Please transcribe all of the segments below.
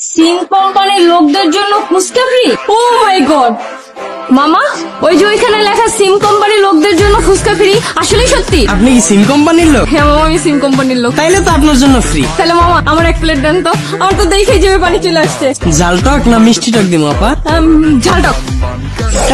সিম কোম্পানির লোকদের জন্য ফুচকা ফ্রি। ও মাই গড মামা, ওই যে ওইখানে লেখা সিম কোম্পানির লোকদের জন্য ফুচকা ফ্রি, আসলেই সত্যি? আপনি কি সিম কোম্পানির লোক? হ্যাঁ মামা, আমি সিম কোম্পানির লোক। তাইলে তো আপনার জন্য ফ্রি। তাহলে মামা আমার এক প্লেট দেন তো, আমার তো দেখে যাবে পানি চলে আসছে। জাল টক না মিষ্টি টক দিব আপা? ঝাল টক।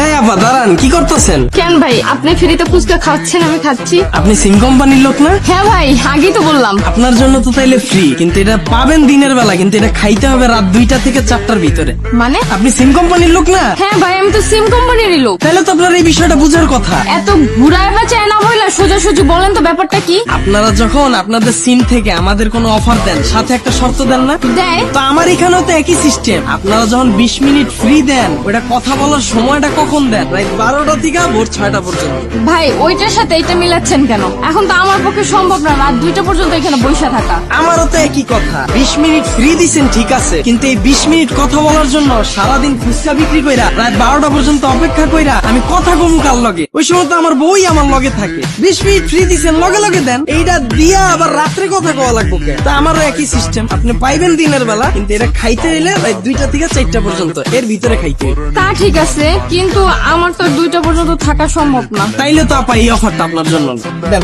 এই আপা দাঁড়ান, কি করতেছেন? কেন ভাই, আপনি ফ্রিতে ফুচকা খাচ্ছেন, আমি খাচ্ছি। আপনি সিম কোম্পানির লোক না? হ্যাঁ ভাই, আগেই তো বললাম। আপনার জন্য তো তাইলে ফ্রি, কিন্তু এটা পাবেন দিনের বেলা, কিন্তু এটা খাইতে হবে রাত 2টা থেকে 4টার ভিতরে। মানে? আপনি সিম কোম্পানির লোক না? হ্যাঁ ভাই, আমি তো সিম কোম্পানিরই লোক। তাহলে তো আপনার এই বিষয়টা বুঝার কথা। এত ঘুরায় বেচায় না বললে সোজাসুজি বলেন তো ব্যাপারটা কি? আপনারা যখন আপনাদের সিম থেকে আমাদের কোনো অফার দেন, সাথে একটা শর্ত দেন না? দেয়। তো আমার এখানেও তো একই সিস্টেম। আপনারা যখন 20 মিনিট ফ্রি দেন, ওটা কথা বলার সময়টা কখন দেন? রাত 12টা থেকে ভোর 6টা পর্যন্ত। ভাই ওইটার সাথে এটা মিলাচ্ছেন কেন? এখন তো আমার পক্ষে সম্ভব না রাত 2টা পর্যন্ত এখানে বসে থাকা। আমারও তো একই কথা। 20 মিনিট ফ্রি দিছেন ঠিক আছে, কিন্তু এই 20 মিনিট কথা বলার জন্য সারাদিন ফুচকা বিক্রি কইরা রাত 12টা পর্যন্ত অপেক্ষা কইরা আমি কথা কমু কার লগে? ওই সময় তো আমার বউই আমার লগে থাকে। 20 মিনিট ফ্রি দিছেন, লগে লগে দেন। এইটা দিয়া আবার রাত্রে কথা কওয়া লাগবো কে? তা আমারও একই সিস্টেম। আপনি পাইবেন দিনের বেলা, কিন্তু এটা খাইতে হইলে রাত 2টা থেকে 4টা পর্যন্ত, এর ভিতরে খাইতে হইবে। তা ঠিক আছে, কিন্তু আমার তো 2টা পর্যন্ত থাকা সম্ভব না। তাইলে তো আপা এই অফারটা আপনার জন্য দেন।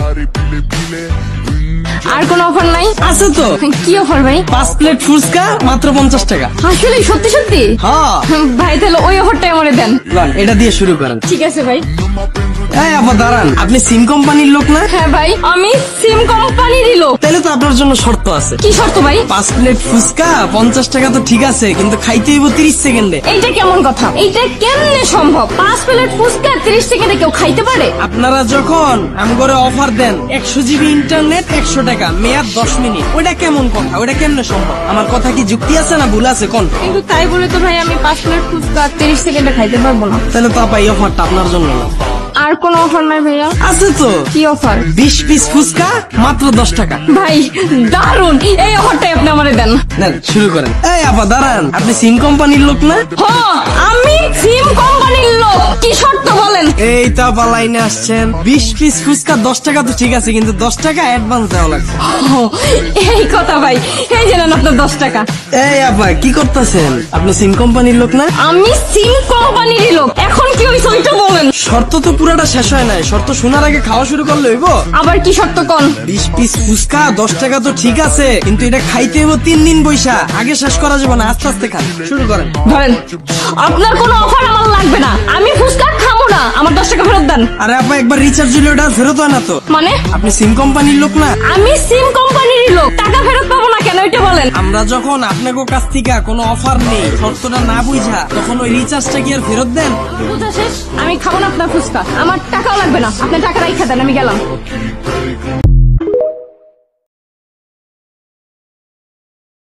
আর কোন অফার নাই? আছে তো। কি অফার ভাই? 5 প্লেট ফুচকা মাত্র 50 টাকা। আসলে সত্যি সত্যি? হ্যাঁ ভাই তাহলে ওই অফারটাই আমারে দেন। লন, এটা দিয়ে শুরু করেন। ঠিক আছে ভাই। এই আপা দাঁড়ান, আপনি সিম কোম্পানির লোক না? হ্যাঁ ভাই, আমি সিম কোম্পানিরই লোক। তাইলে তো আপনার জন্য শর্ত আছে। কি শর্ত ভাই? 5 প্লেট ফুচকা 50 টাকা তো ঠিক আছে, কিন্তু খাইতে হইব 30 সেকেন্ডে। এইটা কেমন কথা? এইটা কেমনে সম্ভব? 5 প্লেট ফুচকা 30 সেকেন্ডে কেউ খাইতে পারে? আপনারা যখন আমগরে অফার দেন 100 জিবি ইন্টারনেট 100 টাকা, মেয়াদ 10 মিনিট, ওটা কেমন কথা? ওটা কেমনে সম্ভব? আমার কথা কি যুক্তি আছে না ভুল আছে কোন? কিন্তু তাই বলে তো ভাই আমি 5 প্লেট ফুচকা 30 সেকেন্ডে খাইতে পারবো না। তাহলে তো আপা এই অফারটা আপনার জন্য না। আর কোন অফার নাই ভাইয়া? আছে তো। কি অফার? 20 পিস ফুচকা মাত্র 10 টাকা। ভাই দারুন, এই অফারটাই আপনি আমারে দেন। দেন শুরু করেন। এই আপা দাঁড়ান, আপনি সিম কোম্পানির লোক না? হ্যাঁ আমি সিম কোম্পানির লোক। কি শর্ত বলেন? এই তো আপা লাইনে আসছেন। 20 পিস ফুচকা 10 টাকা তো ঠিক আছে, কিন্তু 10 টাকা অ্যাডভান্স দেওয়া লাগবে। ও, এই কথা ভাই, এই জানেন আপনার 10 টাকা। এই আপা কি করতেছেন? আপনি সিম কোম্পানির লোক না? আমি সিম কোম্পানিরই লোক। এখন কি হইছে ওইটা বলেন। শর্ত তো পুরাটা শেষ হয় নাই, শর্ত শোনার আগে খাওয়া শুরু করলে হইব? আবার কি শর্ত কোন? 20 পিস ফুচকা 10 টাকা তো ঠিক আছে, কিন্তু এটা খাইতে হইব 3 দিন বৈশা। আগে শেষ করা যাবে না, আস্তে আস্তে খান। শুরু করেন। ধরেন, আপনার কোনো অফার আমার লাগবে না। আমি ফুচকা খাবো না, আমার 10 টাকা ফেরত দেন। আরে আপা একবার রিচার্জ হইলে ওটা ফেরত হয় না তো? মানে? আপনি সিম কোম্পানির লোক না? আমি সিম কোম্পানিরই লোক, টাকা ফেরত পাবো না কেন এটা বলেন। আমরা যখন আপনাকে কাছ থেকে কোনো অফার নেই, শর্তটা না বুঝা, তখন ওই রিচার্জটা কি আর ফেরত দেন? বুঝা শেষ, আমি খাবো না আপনার ফুচকা, আমার টাকাও লাগবে না। আপনি টাকা রাইখা দেন, আমি গেলাম।